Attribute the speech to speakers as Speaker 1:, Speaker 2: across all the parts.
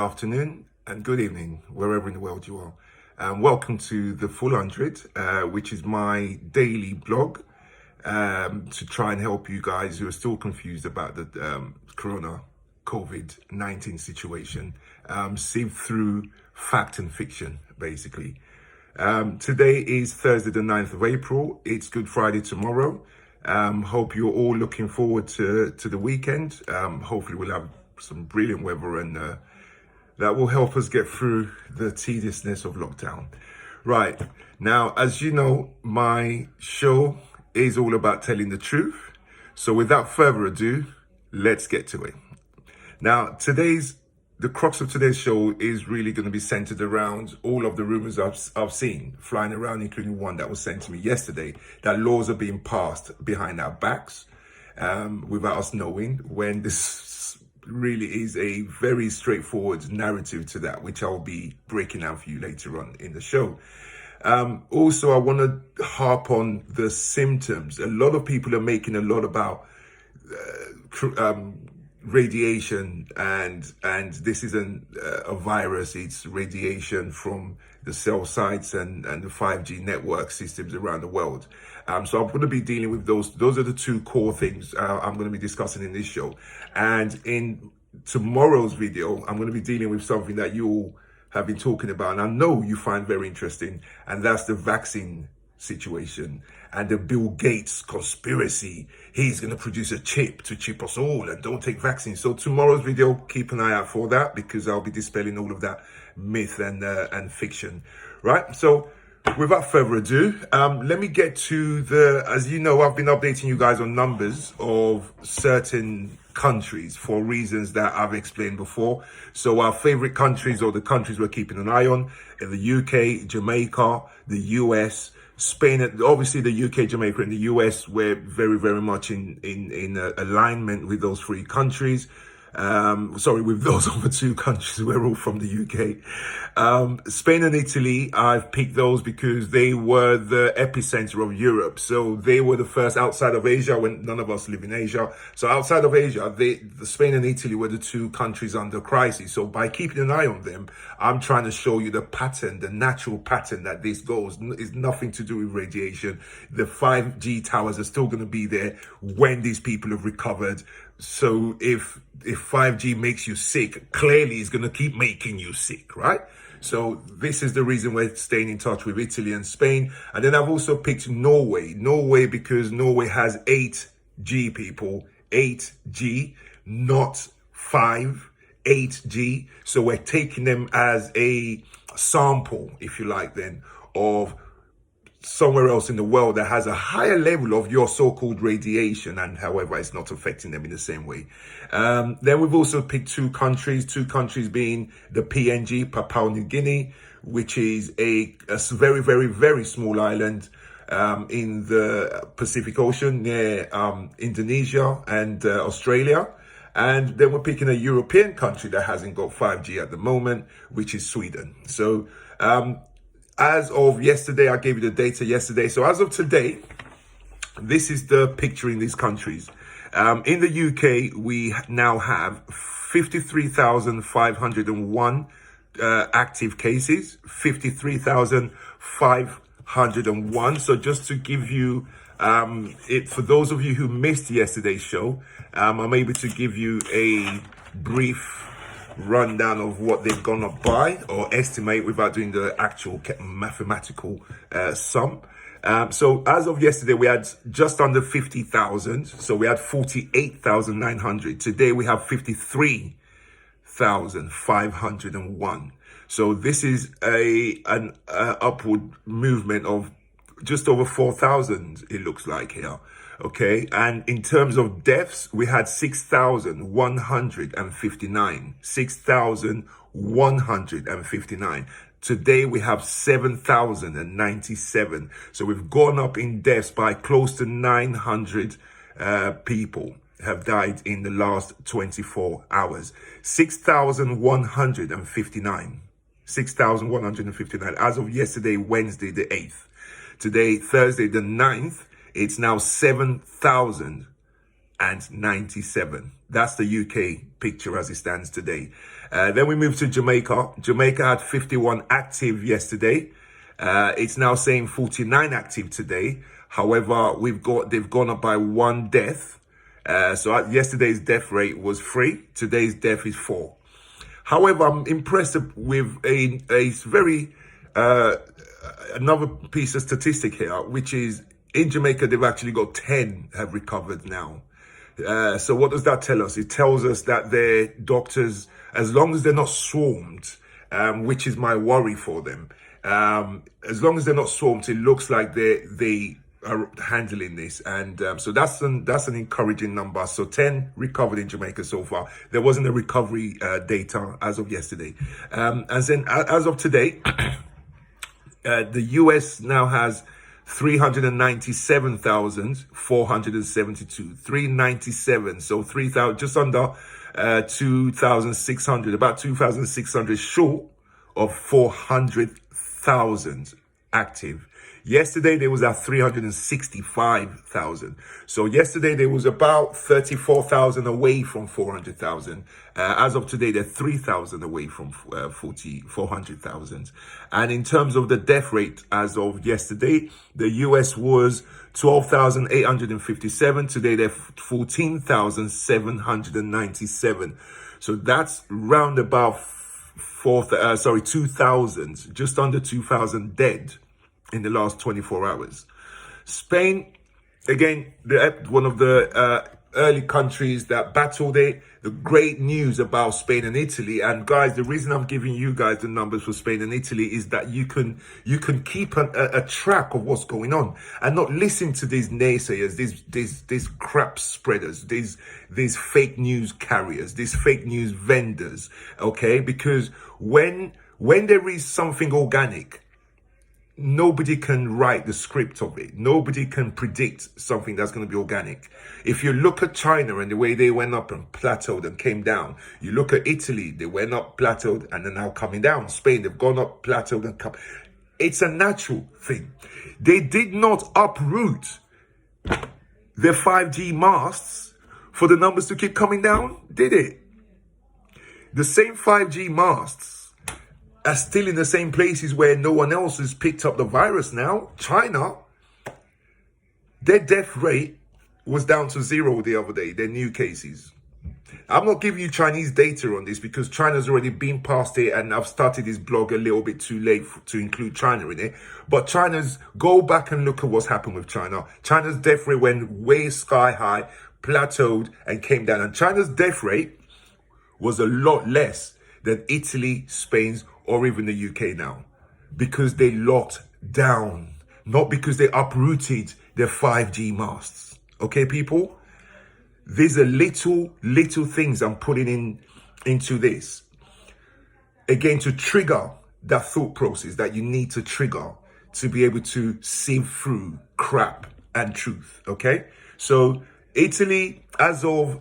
Speaker 1: afternoon, and good evening, wherever in the world you are. Welcome to the Full 100, which is my daily blog to try and help you guys who are still confused about the Corona COVID-19 situation, sift through fact and fiction, basically. Today is Thursday, the 9th of April. It's Good Friday tomorrow. Hope you're all looking forward to the weekend. Hopefully we'll have some brilliant weather and that will help us get through the tediousness of lockdown. Right, now, as you know, my show is all about telling the truth. So without further ado, let's get to it. Now, the crux of today's show is really going to be centered around all of the rumors I've seen flying around, including one that was sent to me yesterday, that laws are being passed behind our backs without us knowing, when this really is a very straightforward narrative to that, which I'll be breaking down for you later on in the show. Also, I want to harp on the symptoms. A lot of people are making a lot about radiation, and this isn't a virus, it's radiation from the cell sites and the 5G network systems around the world. So I'm going to be dealing with those are the two core things I'm going to be discussing in this show. And in tomorrow's video, I'm going to be dealing with something that you all have been talking about, and I know you find very interesting, and that's the vaccine situation and the Bill Gates conspiracy. He's going to produce a chip to chip us all and don't take vaccines. So tomorrow's video, keep an eye out for that, because I'll be dispelling all of that myth and fiction. Right, so without further ado, let me get to as you know, I've been updating you guys on numbers of certain countries for reasons that I've explained before. So our favorite countries, or the countries we're keeping an eye on, are the UK, Jamaica, the US, Spain. Obviously the UK, Jamaica, and the US, we're very, very much in alignment with those three countries. With those other two countries. We're all from the UK. Spain and Italy, I've picked those because they were the epicenter of Europe. So they were the first outside of Asia, when none of us live in Asia. So outside of Asia, the Spain and Italy were the two countries under crisis. So by keeping an eye on them, I'm trying to show you the pattern, the natural pattern that this goes. It's nothing to do with radiation. The 5G towers are still going to be there when these people have recovered. So if 5G makes you sick, clearly it's going to keep making you sick, right? So this is the reason we're staying in touch with Italy and Spain. And then I've also picked Norway because Norway has 8G people, 8G, not 8G. So we're taking them as a sample, if you like, then, of somewhere else in the world that has a higher level of your so-called radiation, and however it's not affecting them in the same way. Then we've also picked two countries being the PNG, Papua New Guinea, which is a very, very, very small island in the Pacific Ocean near Indonesia and Australia. And then we're picking a European country that hasn't got 5G at the moment, which is Sweden. So as of yesterday, I gave you the data yesterday. So as of today, this is the picture in these countries. In the UK, we now have 53,501 active cases, 53,501. So just to give you, for those of you who missed yesterday's show, I'm able to give you a brief rundown of what they've gone up by, or estimate, without doing the actual mathematical sum. So as of yesterday, we had just under 50,000. So we had 48,900. Today we have 53,501. So this is an upward movement of just over 4,000, it looks like here. Okay, and in terms of deaths, we had 6,159. 6,159. Today we have 7,097. So we've gone up in deaths by close to 900 people have died in the last 24 hours. 6,159. 6,159 as of yesterday, Wednesday the 8th. Today, Thursday the 9th, it's now 7,000 That's the UK picture as it stands today. Then we move to Jamaica. Jamaica had 51 active yesterday. It's now saying 49 active today. However, they've gone up by one death. So yesterday's death rate was 3. Today's death is 4. However, I'm impressed with a very another piece of statistic here, which is in Jamaica, they've actually got 10 have recovered now. So what does that tell us? It tells us that their doctors, as long as they're not swarmed, which is my worry for them, as long as they're not swarmed, it looks like they are handling this. And so that's an encouraging number. So 10 recovered in Jamaica so far. There wasn't a recovery data as of yesterday. And then as of today, the US now has 397,472, 397. So 3,000, just under 2,600, about 2,600 short of 400,000 active. Yesterday, there was at 365,000. So yesterday, there was about 34,000 away from 400,000. As of today, they're 3,000 away from 400,000. And in terms of the death rate, as of yesterday, the US was 12,857. Today, they're 14,797. So that's round about 2,000, just under 2,000 dead in the last 24 hours. Spain, again, one of the early countries that battled it. The great news about Spain and Italy, and guys, the reason I'm giving you guys the numbers for Spain and Italy is that you can keep a track of what's going on and not listen to these naysayers, these crap spreaders, these fake news carriers, these fake news vendors. Okay, because when there is something organic, nobody can write the script of it. Nobody can predict something that's going to be organic. If you look at China and the way they went up and plateaued and came down, you look at Italy, they went up, plateaued, and are now coming down. Spain, they've gone up, plateaued, and come. It's a natural thing. They did not uproot their 5G masts for the numbers to keep coming down, did it? The same 5G masts are still in the same places where no one else has picked up the virus now. China, their death rate was down to 0 the other day, their new cases. I'm not giving you Chinese data on this because China's already been past it, and I've started this blog a little bit too late to include China in it. But go back and look at what's happened with China. China's death rate went way sky high, plateaued, and came down. And China's death rate was a lot less than Italy, Spain's, or even the UK now, because they locked down, not because they uprooted their 5G masts. Okay, people? These are little things I'm putting into this. Again, to trigger that thought process that you need to trigger to be able to sieve through crap and truth. Okay? So Italy, as of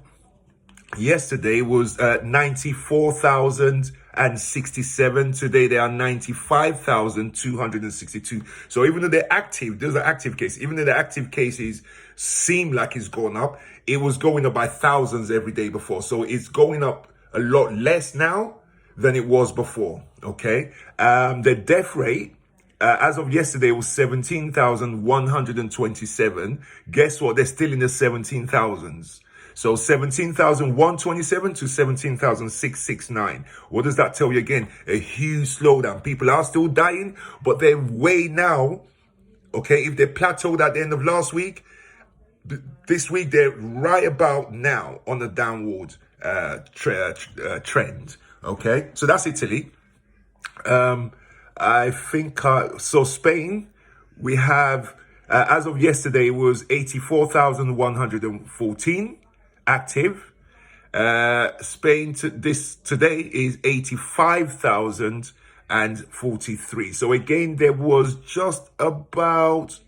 Speaker 1: yesterday, was 94,067. Today they are 95,262. So even though they're active, those are active cases. Even though the active cases seem like it's gone up, it was going up by thousands every day before. So it's going up a lot less now than it was before. Okay. The death rate, as of yesterday, was 17,127. Guess what? They're still in the 17,000s. So 17,127 to 17,669. What does that tell you again? A huge slowdown. People are still dying, but they're way now. Okay, if they plateaued at the end of last week, this week they're right about now on a downward trend. Okay, so that's Italy. I think so. Spain, we have as of yesterday was 84,114 active. Spain today is 85,043. So again, there was just about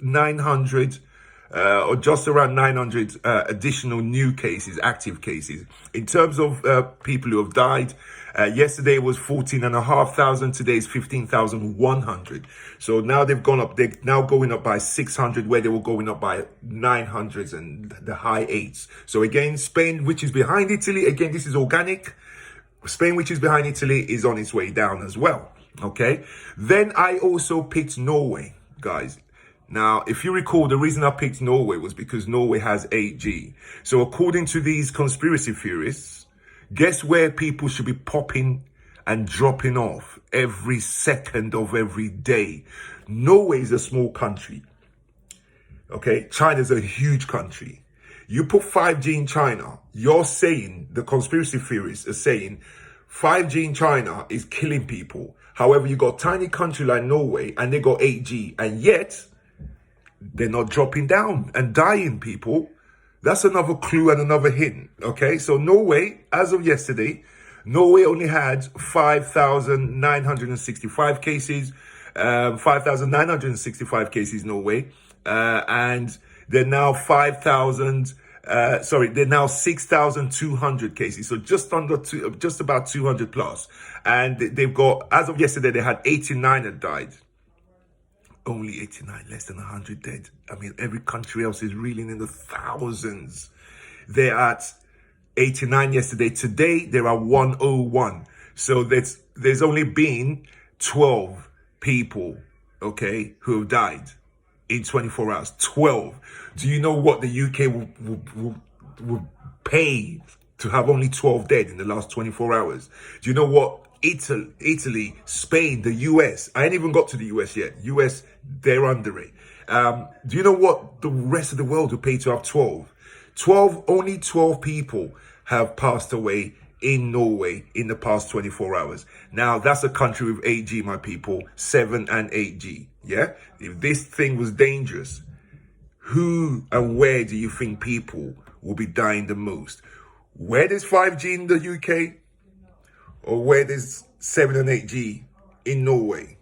Speaker 1: 900 or just around 900 additional new cases, active cases. In terms of people who have died, yesterday was 14,500. Today is 15,100. So now they've gone up. They're now going up by 600, where they were going up by 900s and the high eights. So again, Spain, which is behind Italy, again, this is organic. Spain, which is behind Italy, is on its way down as well. Okay. Then I also picked Norway, guys. Now, if you recall, the reason I picked Norway was because Norway has 8G. So according to these conspiracy theorists, guess where people should be popping and dropping off every second of every day? Norway is a small country. Okay. China's a huge country. You put 5G in China, you're saying, the conspiracy theorists are saying, 5G in China is killing people. However, you got a tiny country like Norway and they got 8G, and yet they're not dropping down and dying, people. That's another clue and another hint. Okay, so Norway, as of yesterday, Norway only had 5,965 cases, 5,965 cases, Norway, and they're now they're now 6,200 cases. So just about 200 plus. And they've got, as of yesterday, they had 89 that died. Only 89, less than 100 dead. I mean, every country else is reeling in the thousands. They're at 89 yesterday. Today, there are 101. So there's only been 12 people, okay, who have died in 24 hours. 12. Do you know what the UK will pay to have only 12 dead in the last 24 hours? Do you know what Italy, Spain, the US, I ain't even got to the US yet. US, they're under it. Do you know what the rest of the world will pay to have 12? Only 12 people have passed away in Norway in the past 24 hours. Now, that's a country with 8G, my people, 7 and 8G. Yeah? If this thing was dangerous, who and where do you think people will be dying the most? Where there's 5G in the UK, or where there's 7 and 8G in Norway?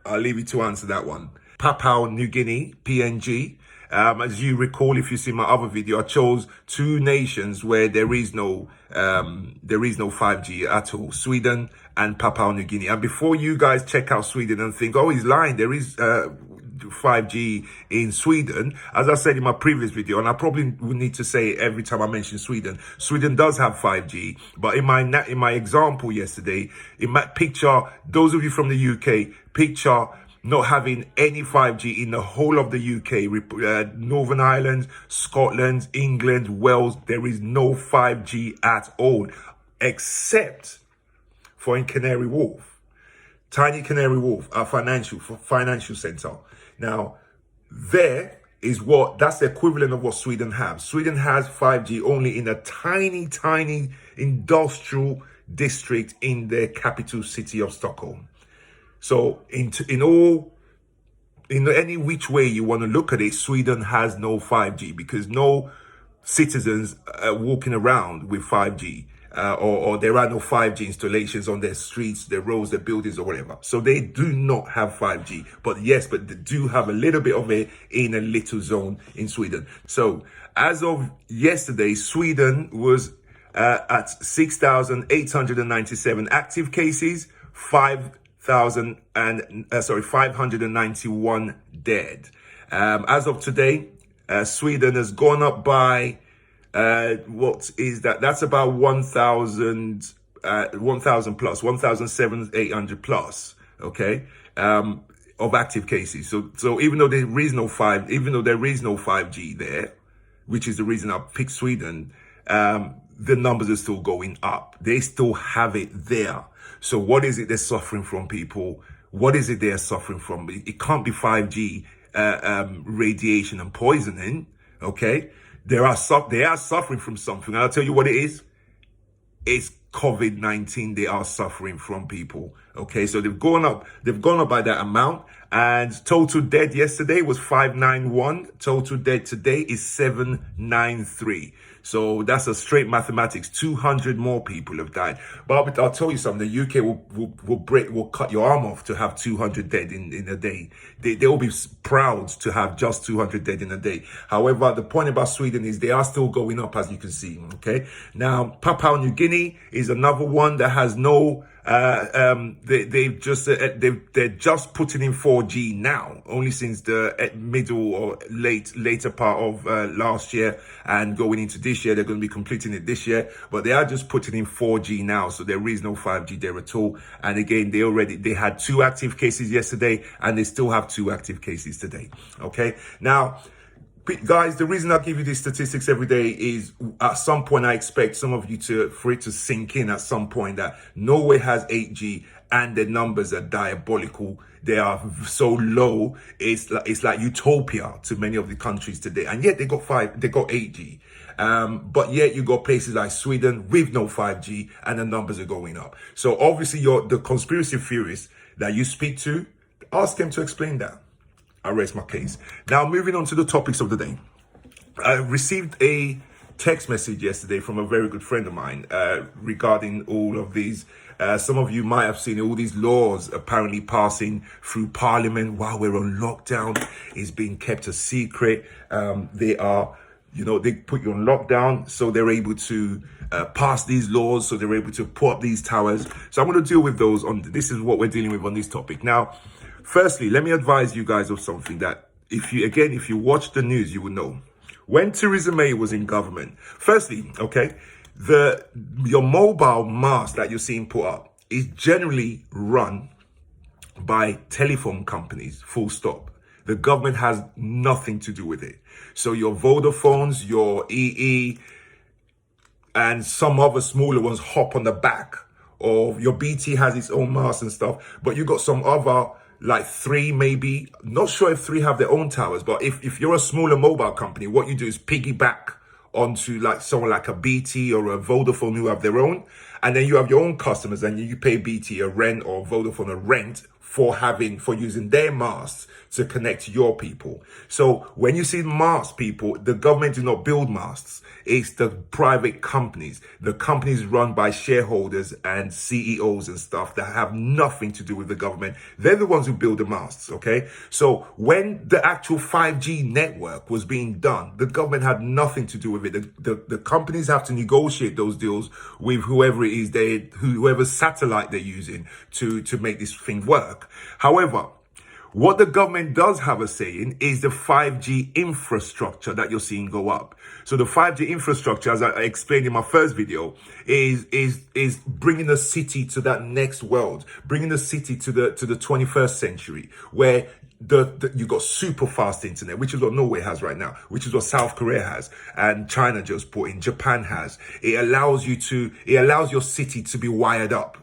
Speaker 1: I'll leave you to answer that one. Papua New Guinea, PNG. As you recall, if you see my other video, I chose two nations where there is no 5G at all: Sweden and Papua New Guinea. And before you guys check out Sweden and think, oh, he's lying, there is 5G in Sweden. As I said in my previous video, and I probably would need to say it every time I mention Sweden, Sweden does have 5G. But in my example yesterday, in my picture, those of you from the UK, picture not having any 5G in the whole of the UK, Northern Ireland, Scotland, England, Wales, there is no 5G at all, except for in Canary Wharf. Tiny Canary Wharf, our financial center. Now, that's the equivalent of what Sweden has. Sweden has 5G only in a tiny, tiny industrial district in the capital city of Stockholm. So in any which way you want to look at it, Sweden has no 5G because no citizens are walking around with 5G. Or there are no 5G installations on their streets, their roads, their buildings, or whatever. So they do not have 5G. But they do have a little bit of it in a little zone in Sweden. So as of yesterday, Sweden was at 6,897 active cases, 591 dead. As of today, Sweden has gone up by what is that? That's about 1,000 plus, 1,800 plus, okay, of active cases. So even though there is no 5G there, which is the reason I picked Sweden, the numbers are still going up. They still have it there. So what is it they're suffering from, people? What is it they're suffering from? It can't be 5G radiation and poisoning, okay? They are suffering from something. And I'll tell you what it is. It's COVID-19 they are suffering from, people. Okay, so they've gone up by that amount. And total dead yesterday was 591. Total dead today is 793. So that's a straight mathematics. 200 more people have died. But I'll tell you something. The UK will cut your arm off to have 200 dead in a day. They will be proud to have just 200 dead in a day. However, the point about Sweden is they are still going up, as you can see. Okay. Now, Papua New Guinea is another one that has no. They're just putting in 4G now, only since the middle or later part of last year, and going into this year. They're going to be completing it this year, but they are just putting in 4G now, so there is no 5G there at all. And again, they had 2 active cases yesterday, and they still have 2 active cases today. Okay, now, guys, the reason I give you these statistics every day is at some point I expect some of you for it to sink in at some point that Norway has 8G and their numbers are diabolical. They are so low. It's like utopia to many of the countries today. And yet they got 8G. But yet you got places like Sweden with no 5G and the numbers are going up. So obviously the conspiracy theorists that you speak to, ask them to explain that. I rest my case. Now, moving on to the topics of the day. I received a text message yesterday from a very good friend of mine regarding all of these. Some of you might have seen all these laws apparently passing through Parliament while we're on lockdown. It's being kept a secret. They put you on lockdown, so they're able to pass these laws, so they're able to put up these towers. So I'm going to deal with those. This is what we're dealing with on this topic. Now, firstly, let me advise you guys of something that if you watch the news, you will know. When Theresa May was in government, firstly, okay, your mobile mast that you're seeing put up is generally run by telephone companies, full stop. The government has nothing to do with it. So your Vodafones, your EE, and some other smaller ones hop on the back, or your BT has its own mast and stuff, but you got some other, like 3 maybe, not sure if 3 have their own towers, but if you're a smaller mobile company, what you do is piggyback onto like someone like a BT or a Vodafone who have their own, and then you have your own customers and you pay BT a rent or Vodafone a rent for using their masts to connect to your people. So when you see masts, people, the government do not build masts. It's the private companies. The companies run by shareholders and CEOs and stuff that have nothing to do with the government. They're the ones who build the masts, okay? So when the actual 5G network was being done, the government had nothing to do with it. The companies have to negotiate those deals with whoever it is, whoever satellite they're using to make this thing work. However, what the government does have a say in is the 5G infrastructure that you're seeing go up. So the 5G infrastructure, as I explained in my first video, is bringing the city to that next world, bringing the city to the 21st century, where you got super fast internet, which is what Norway has right now, which is what South Korea has, and China just put in, Japan has. It allows your city to be wired up.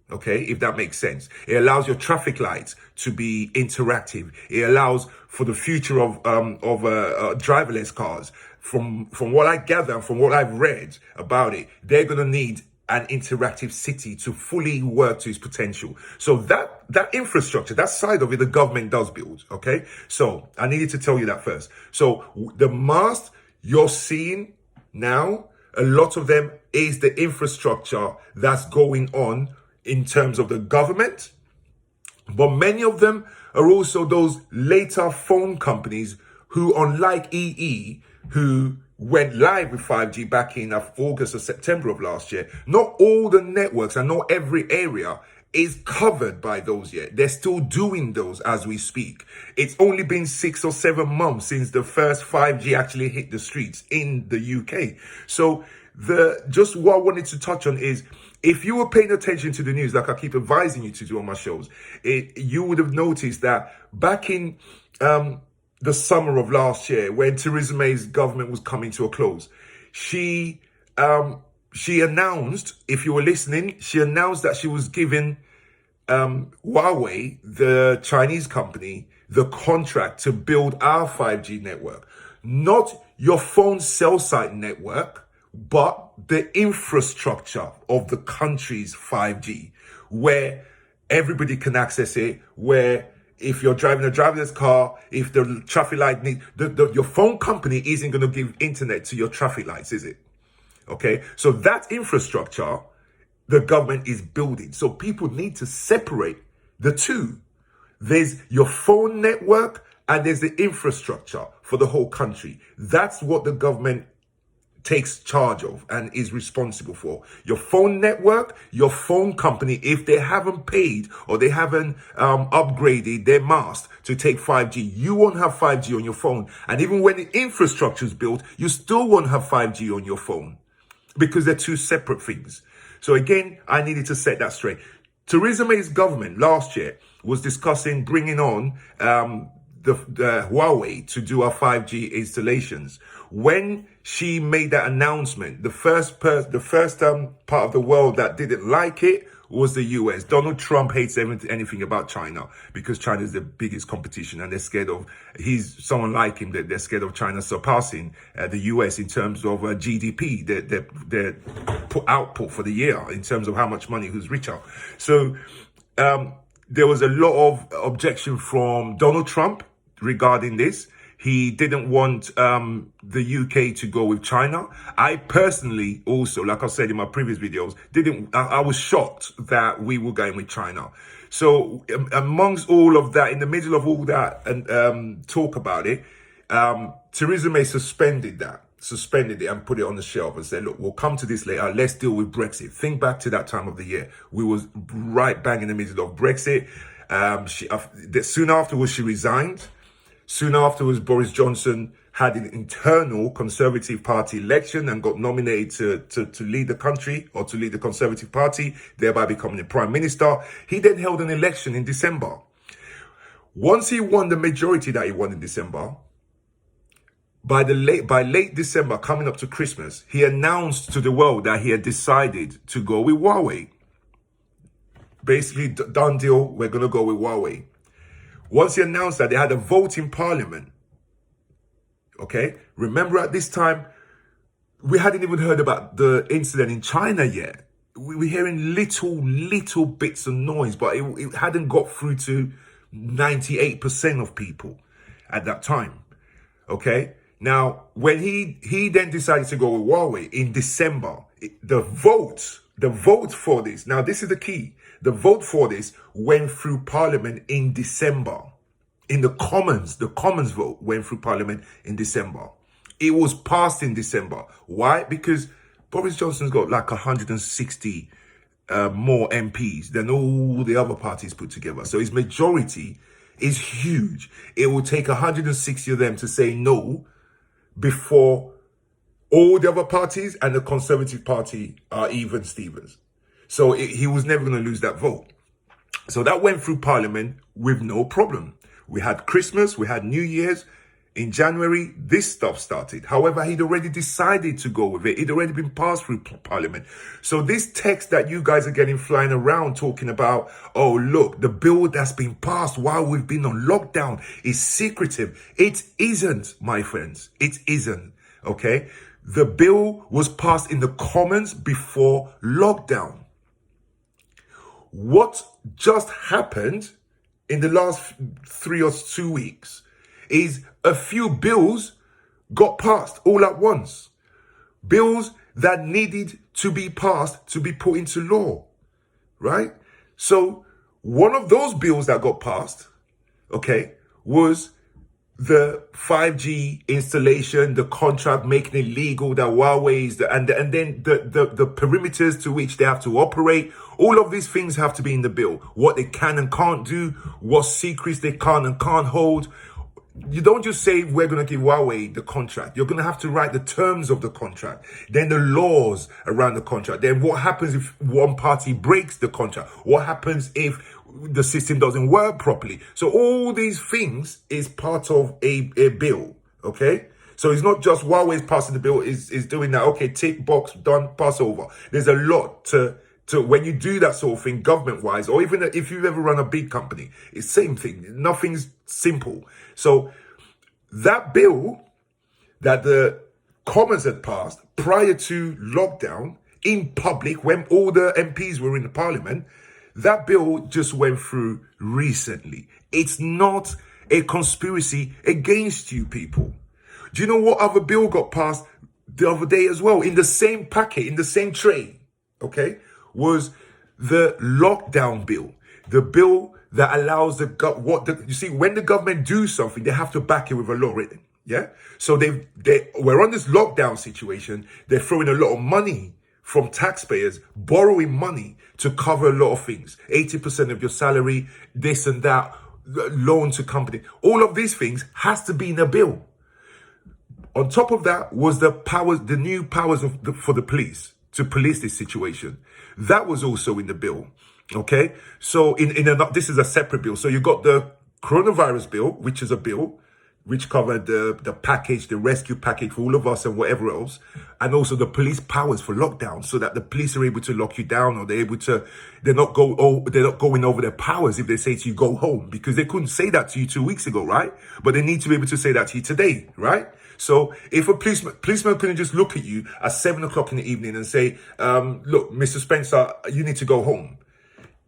Speaker 1: Okay, if that makes sense. It allows your traffic lights to be interactive. It allows for the future of driverless cars. From what I gather and from what I've read about it, they're going to need an interactive city to fully work to its potential. So that infrastructure, that side of it, the government does build. Okay, so I needed to tell you that first. So the mast you're seeing now, a lot of them is the infrastructure that's going on in terms of the government, but many of them are also those later phone companies who, unlike EE, who went live with 5G back in August or September of last year, not all the networks and not every area is covered by those yet. They're still doing those as we speak. It's only been 6 or 7 months since the first 5G actually hit the streets in the UK. So just what I wanted to touch on is, if you were paying attention to the news, like I keep advising you to do on my shows, you would have noticed that back in the summer of last year, when Theresa May's government was coming to a close, she announced, if you were listening, she announced that she was giving Huawei, the Chinese company, the contract to build our 5G network. Not your phone cell site network, but the infrastructure of the country's 5G, where everybody can access it, where if you're driving a driverless car, if the traffic light needs, your phone company isn't going to give internet to your traffic lights, is it? Okay, so that infrastructure the government is building. So people need to separate the two. There's your phone network and there's the infrastructure for the whole country. That's what the government takes charge of and is responsible for. Your phone network, your phone company, if they haven't paid or they haven't upgraded their mast to take 5G, you won't have 5G on your phone. And even when the infrastructure is built, you still won't have 5G on your phone because they're two separate things. So again, I needed to set that straight. Theresa May's government last year was discussing bringing on the Huawei to do our 5G installations. When she made that announcement, the first part of the world that didn't like it was the US. Donald Trump hates anything about China because China is the biggest competition, and they're scared of someone like him. They're scared of China surpassing the US in terms of GDP, their output for the year, in terms of how much money, who's richer. So there was a lot of objection from Donald Trump regarding this. He didn't want the UK to go with China. I personally also, like I said in my previous videos, I was shocked that we were going with China. So amongst all of that, in the middle of all that and talk about it, Theresa May suspended it and put it on the shelf and said, look, we'll come to this later. Let's deal with Brexit. Think back to that time of the year. We was right bang in the middle of Brexit. Soon afterwards, she resigned. Soon afterwards, Boris Johnson had an internal Conservative Party election and got nominated to lead the country, or to lead the Conservative Party, thereby becoming the Prime Minister. He then held an election in December. Once he won the majority that he won in December, by late December, coming up to Christmas, he announced to the world that he had decided to go with Huawei. Basically, done deal, we're going to go with Huawei. Once he announced that, they had a vote in Parliament. Okay? Remember, at this time, we hadn't even heard about the incident in China yet. We were hearing little bits of noise, but it hadn't got through to 98% of people at that time. Okay? Now, when he then decided to go with Huawei in December, the vote for this, now this is the key, the vote for this went through Parliament in December. In the Commons vote went through Parliament in December. It was passed in December. Why? Because Boris Johnson's got like 160 more MPs than all the other parties put together. So his majority is huge. It will take 160 of them to say no before all the other parties and the Conservative Party are even Stevens. So he was never going to lose that vote. So that went through Parliament with no problem. We had Christmas, we had New Year's. In January, this stuff started. However, he'd already decided to go with it. It'd already been passed through Parliament. So this text that you guys are getting flying around talking about, oh, look, the bill that's been passed while we've been on lockdown is secretive. It isn't, my friends. It isn't, okay? The bill was passed in the Commons before lockdown. What just happened in the last 3 or 2 weeks is a few bills got passed all at once. Bills that needed to be passed to be put into law, right? So one of those bills that got passed, okay, was the 5G installation, the contract making it legal, that Huawei's, and then the perimeters to which they have to operate. All of these things have to be in the bill. What they can and can't do, what secrets they can and can't hold. You don't just say, we're going to give Huawei the contract. You're going to have to write the terms of the contract, then the laws around the contract. Then what happens if one party breaks the contract? What happens if the system doesn't work properly? So all these things is part of a bill, okay? So it's not just Huawei's passing the bill, is doing that, okay, tick box, done, pass over. There's a lot to when you do that sort of thing, government-wise, or even if you've ever run a big company, it's the same thing. Nothing's simple. So that bill that the Commons had passed prior to lockdown in public, when all the MPs were in the Parliament, That bill just went through recently. It's not a conspiracy against you people. Do you know what other bill got passed the other day as well? In the same packet, in the same tray, okay, was the lockdown bill. The bill that allows you see, when the government do something, they have to back it with a law written. Yeah. So we're on this lockdown situation. They're throwing a lot of money from taxpayers, borrowing money to cover a lot of things. 80% of your salary, this and that, loan to company. All of these things has to be in a bill. On top of that was the new powers for the police to police this situation. That was also in the bill. Okay, so this is a separate bill. So you got the coronavirus bill, which is a bill which covered the package, the rescue package for all of us and whatever else, and also the police powers for lockdown, so that the police are able to lock you down, or they're not going over their powers if they say to you go home, because they couldn't say that to you 2 weeks ago, right? But they need to be able to say that to you today, right? So if a policeman couldn't just look at you at 7 o'clock in the evening and say, look, Mr. Spencer, you need to go home.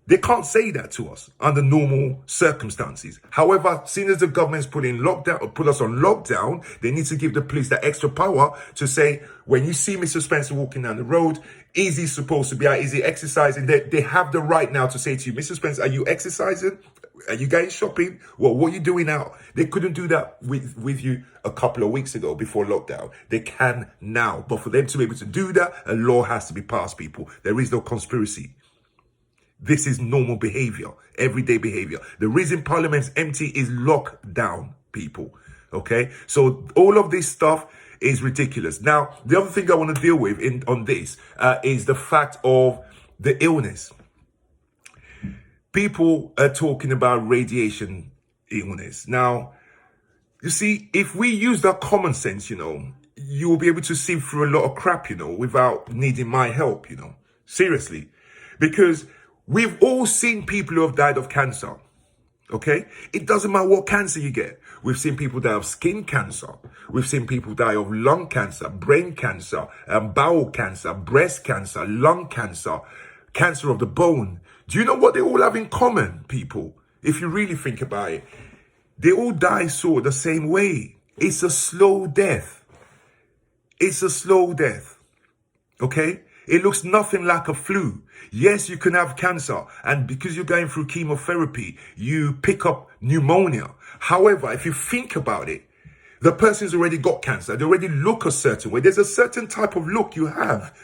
Speaker 1: They can't say that to us under normal circumstances. However, seeing as the government's put us on lockdown, they need to give the police that extra power to say, when you see Mr. Spencer walking down the road, is he supposed to be out? Is he exercising? They have the right now to say to you, Mr. Spencer, are you exercising? Are you going shopping? Well, what are you doing now? They couldn't do that with you a couple of weeks ago before lockdown. They can now. But for them to be able to do that, a law has to be passed, people. There is no conspiracy. This is normal behavior, everyday behavior. The reason Parliament's empty is lockdown, people. Okay? So all of this stuff is ridiculous. Now, the other thing I want to deal with on this is the fact of the illness. People are talking about radiation illness. Now, you see, if we use that common sense, you will be able to see through a lot of crap, without needing my help, seriously. Because we've all seen people who have died of cancer, okay? It doesn't matter what cancer you get. We've seen people die of skin cancer. We've seen people die of lung cancer, brain cancer, bowel cancer, breast cancer, lung cancer, cancer of the bone. Do you know what they all have in common, people? If you really think about it, they all die sort of the same way. It's a slow death. It's a slow death, okay? It looks nothing like a flu. Yes, you can have cancer, and because you're going through chemotherapy, you pick up pneumonia. However, if you think about it, the person's already got cancer. They already look a certain way. There's a certain type of look you have.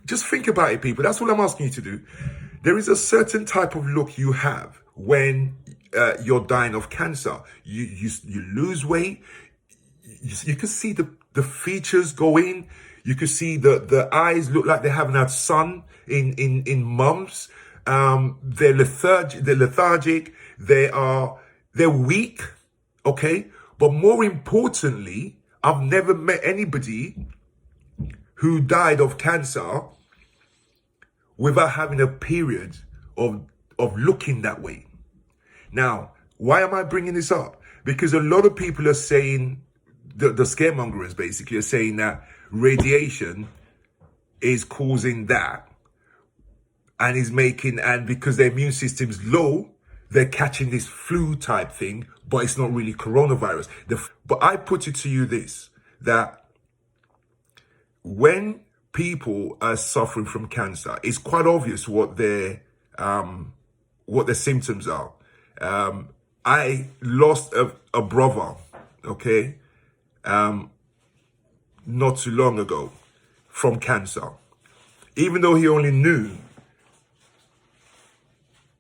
Speaker 1: Just think about it, people. That's all I'm asking you to do. There is a certain type of look you have when you're dying of cancer. You lose weight. You can see the features go in. You can see the eyes look like they haven't had sun in months. They're lethargic. They're weak. Okay. But more importantly, I've never met anybody who died of cancer without having a period of looking that way. Now, why am I bringing this up? Because a lot of people are saying, the scaremongers basically are saying that radiation is causing that and because their immune system's low, they're catching this flu type thing, but it's not really coronavirus. But I put it to you this, that when people are suffering from cancer, it's quite obvious what their symptoms are. I lost a brother, okay, not too long ago from cancer. Even though he only knew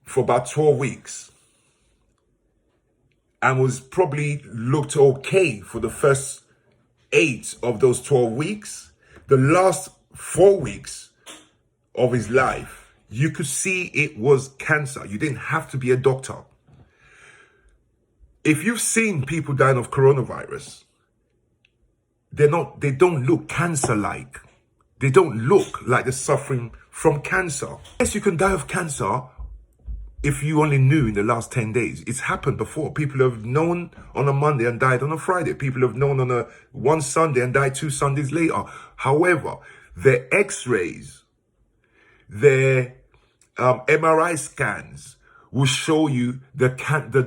Speaker 1: for about 12 weeks and was probably looked okay for the first 8 of those 12 weeks, the last 4 weeks of his life, you could see it was cancer. You didn't have to be a doctor. If you've seen people dying of coronavirus, they don't look cancer-like. They don't look like they're suffering from cancer. Yes, you can die of cancer if you only knew in the last 10 days. It's happened before. People have known on a Monday and died on a Friday. People have known on one Sunday and died 2 Sundays later. However, their x-rays, their MRI scans will show you the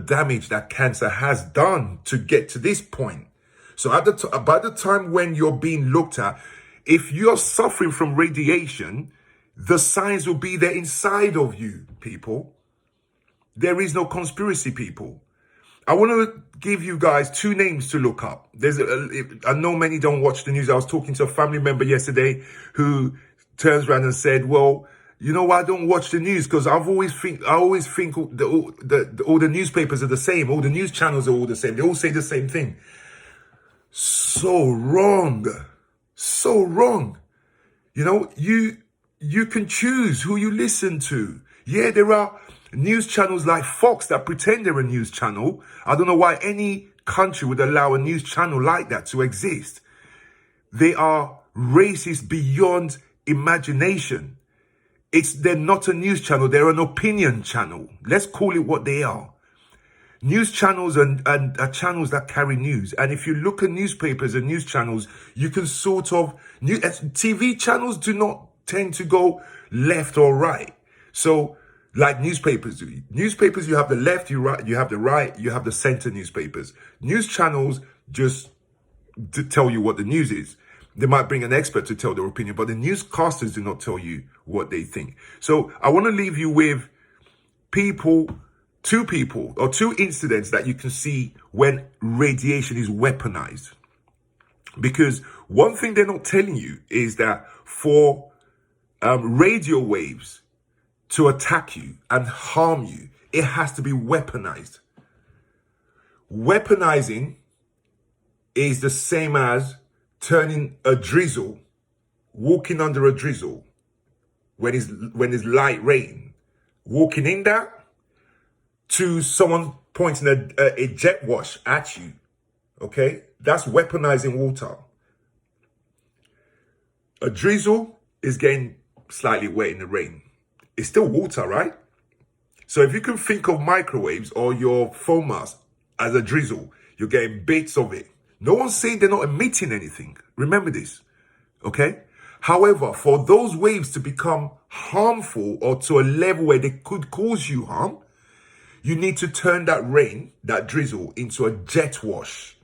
Speaker 1: damage that cancer has done to get to this point. So by the time when you're being looked at, if you're suffering from radiation, the signs will be there inside of you, people. There is no conspiracy, people. I want to give you guys two names to look up. I know many don't watch the news. I was talking to a family member yesterday who turns around and said, well, you know why I don't watch the news? Because I always think all the newspapers are the same. All the news channels are all the same. They all say the same thing. So wrong. So wrong. You know, you can choose who you listen to. Yeah, there are news channels like Fox that pretend they're a news channel. I don't know why any country would allow a news channel like that to exist. They are racist beyond imagination. They're not a news channel, they're an opinion channel. Let's call it what they are. News channels are channels that carry news. And if you look at newspapers and news channels, you can sort of... TV channels do not tend to go left or right. So, like newspapers do. Newspapers, you have the left, you have the right, you have the center newspapers. News channels just to tell you what the news is. They might bring an expert to tell their opinion, but the newscasters do not tell you what they think. So I want to leave you with two incidents that you can see when radiation is weaponized. Because one thing they're not telling you is that for radio waves to attack you and harm you, it has to be weaponized. Weaponizing is the same as turning a drizzle, walking under a drizzle when it's light rain, walking in that to someone pointing a jet wash at you. Okay, that's weaponizing water. A drizzle is getting slightly wet in the rain. It's still water, right? So if you can think of microwaves or your phone mask as a drizzle, you're getting bits of it. No one's saying they're not emitting anything. Remember this, okay? However, for those waves to become harmful or to a level where they could cause you harm, you need to turn that rain, that drizzle, into a jet wash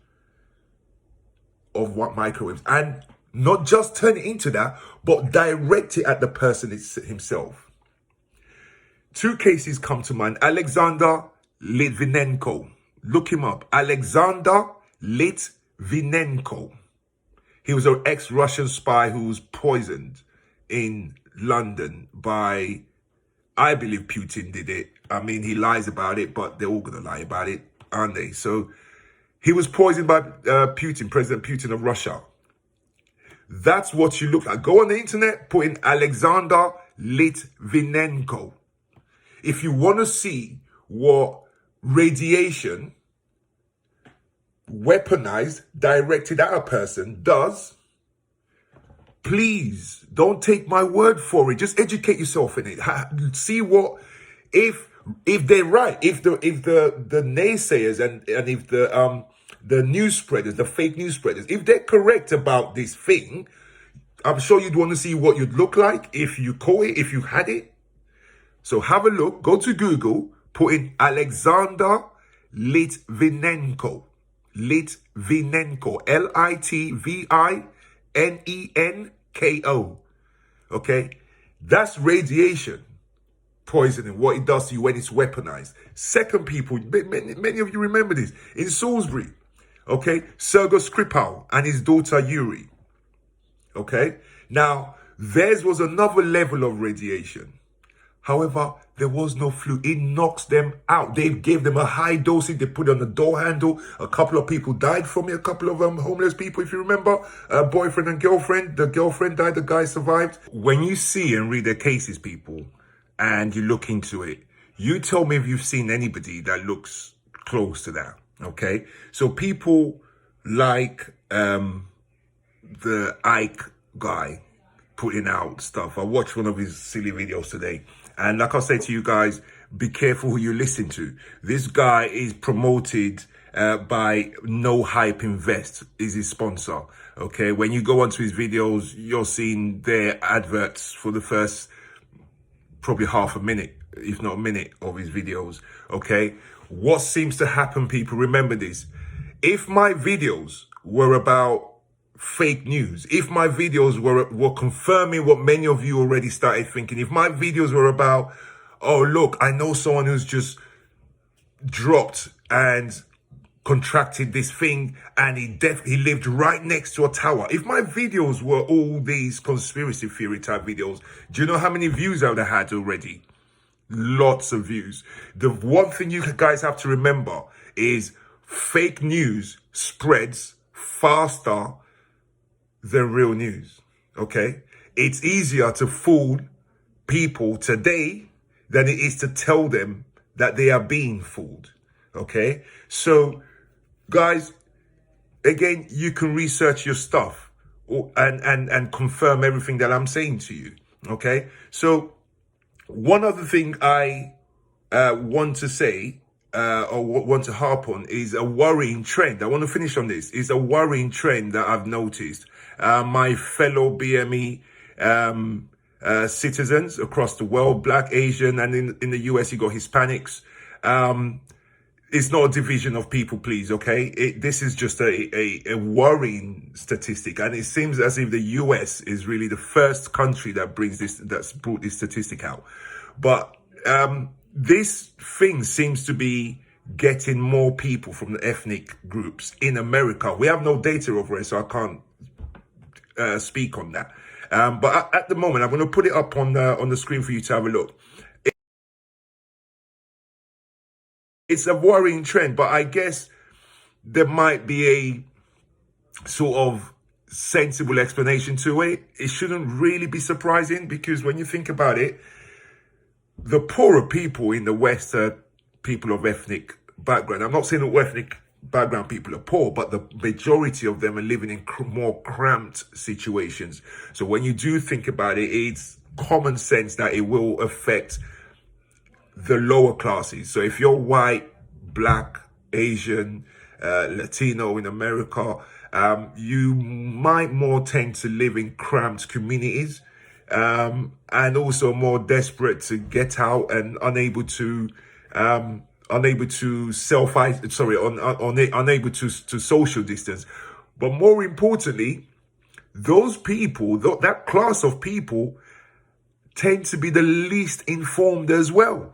Speaker 1: of what microwaves. And not just turn it into that, but direct it at the person himself. Two cases come to mind. Alexander Litvinenko. Look him up. Alexander Litvinenko. He was an ex-Russian spy who was poisoned in London by, I believe Putin did it. I mean, he lies about it, but they're all going to lie about it, aren't they? So he was poisoned by Putin, President Putin of Russia. That's what you look like. Go on the internet, put in Alexander Litvinenko. If you want to see what radiation weaponized, directed at a person does, please don't take my word for it. Just educate yourself in it. See what, if they're right, if the naysayers and if the news spreaders, the fake news spreaders, if they're correct about this thing, I'm sure you'd want to see what you'd look like if you caught it, if you had it. So have a look, go to Google, put in Alexander Litvinenko. Litvinenko, Litvinenko. Okay, that's radiation poisoning, what it does to you when it's weaponized. Second, people, many of you remember this, in Salisbury, okay, Sergei Skripal and his daughter Yuri. Okay, now theirs was another level of radiation. However, there was no flu. It knocks them out. They gave them a high dosage. They put it on the door handle. A couple of people died from it. A couple of homeless people, if you remember. A boyfriend and girlfriend. The girlfriend died. The guy survived. When you see and read their cases, people, and you look into it, you tell me if you've seen anybody that looks close to that, okay? So people like the Ike guy putting out stuff. I watched one of his silly videos today. And like I say to you guys, be careful who you listen to. This guy is promoted by No Hype Invest, is his sponsor. Okay, when you go onto his videos, you're seeing their adverts for the first probably half a minute, if not a minute, of his videos. Okay, what seems to happen, people, remember this: if my videos were about fake news, if my videos were confirming what many of you already started thinking, if my videos were about, oh look, I know someone who's just dropped and contracted this thing and he lived right next to a tower, if my videos were all these conspiracy theory type videos, do you know how many views I would have had already? Lots of views. The one thing you guys have to remember is fake news spreads faster than real news. Okay, it's easier to fool people today than it is to tell them that they are being fooled. Okay, so guys, again, you can research your stuff and confirm everything that I'm saying to you. Okay, so one other thing I want to say or want to harp on is a worrying trend. I want to finish on this. Is a worrying trend that I've noticed. My fellow BME citizens across the world, Black, Asian, and in the US, you got Hispanics. It's not a division of people, please, okay? This is just a worrying statistic. And it seems as if the US is really the first country that's brought this statistic out. But this thing seems to be getting more people from the ethnic groups in America. We have no data over it, so I can't speak on that. But at the moment, I'm going to put it up on the screen for you to have a look. It's a worrying trend, but I guess there might be a sort of sensible explanation to it. It shouldn't really be surprising because when you think about it, the poorer people in the West are people of ethnic background. I'm not saying that ethnic background people are poor, but the majority of them are living in more cramped situations. So when you do think about it, it's common sense that it will affect the lower classes. So if you're white, Black, Asian, Latino in America, you might more tend to live in cramped communities, and also more desperate to get out and unable to social distance. But more importantly, those people, that class of people, tend to be the least informed as well.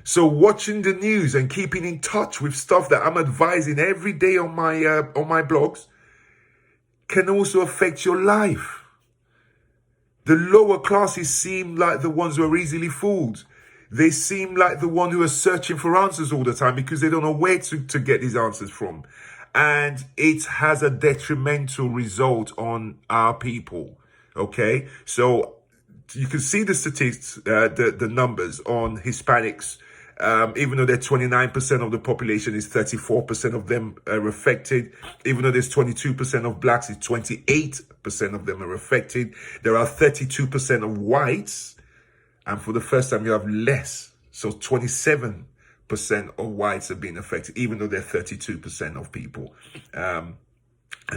Speaker 1: So watching the news and keeping in touch with stuff that I'm advising every day on my blogs can also affect your life. The lower classes seem like the ones who are easily fooled. They seem like the one who are searching for answers all the time because they don't know where to get these answers from. And it has a detrimental result on our people. Okay, so you can see the statistics, the numbers on Hispanics. Even though they're 29% of the population, is 34% of them are affected. Even though there's 22% of blacks, it's 28% of them are affected. There are 32% of whites, and for the first time you have less. So 27% of whites have been affected, even though they're 32% of people. And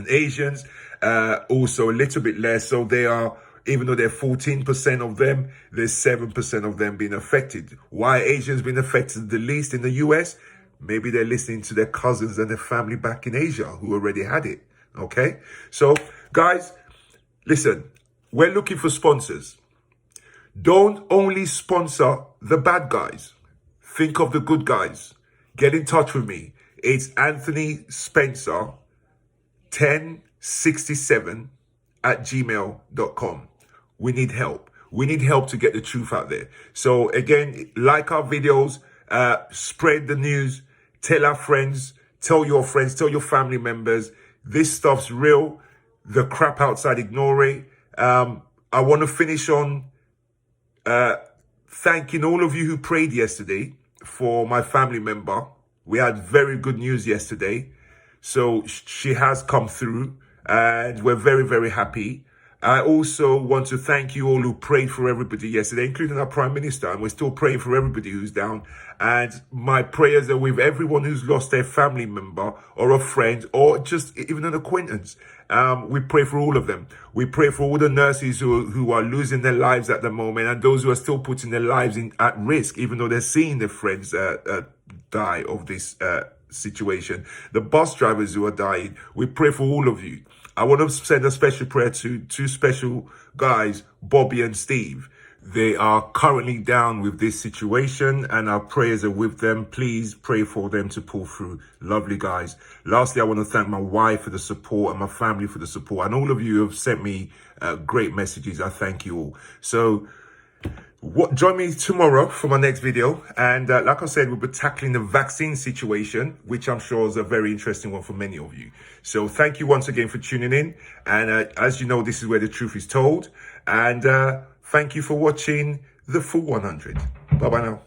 Speaker 1: Asians, also a little bit less. So they are, even though there are 14% of them, there's 7% of them being affected. Why Asians been affected the least in the US? Maybe they're listening to their cousins and their family back in Asia who already had it. Okay? So, guys, listen, we're looking for sponsors. Don't only sponsor the bad guys. Think of the good guys. Get in touch with me. It's Anthony Spencer 1067 at gmail.com. We need help. We need help to get the truth out there. So again, like our videos, spread the news, tell our friends, tell your friends, tell your family members. This stuff's real. The crap outside, ignore it. I want to finish on thanking all of you who prayed yesterday for my family member. We had very good news yesterday. So she has come through and we're very, very happy. I also want to thank you all who prayed for everybody yesterday, including our Prime Minister. And we're still praying for everybody who's down. And my prayers are with everyone who's lost their family member or a friend or just even an acquaintance. We pray for all of them. We pray for all the nurses who are losing their lives at the moment, and those who are still putting their lives at risk, even though they're seeing their friends die of this situation. The bus drivers who are dying, we pray for all of you. I want to send a special prayer to two special guys, Bobby and Steve. They are currently down with this situation, and our prayers are with them. Please pray for them to pull through. Lovely guys. Lastly, I want to thank my wife for the support and my family for the support, and all of you have sent me great messages. I thank you all. So join me tomorrow for my next video, and like I said, we'll be tackling the vaccine situation, which I'm sure is a very interesting one for many of you. So thank you once again for tuning in, and as you know, this is where the truth is told, and thank you for watching the Full 100. Bye bye now.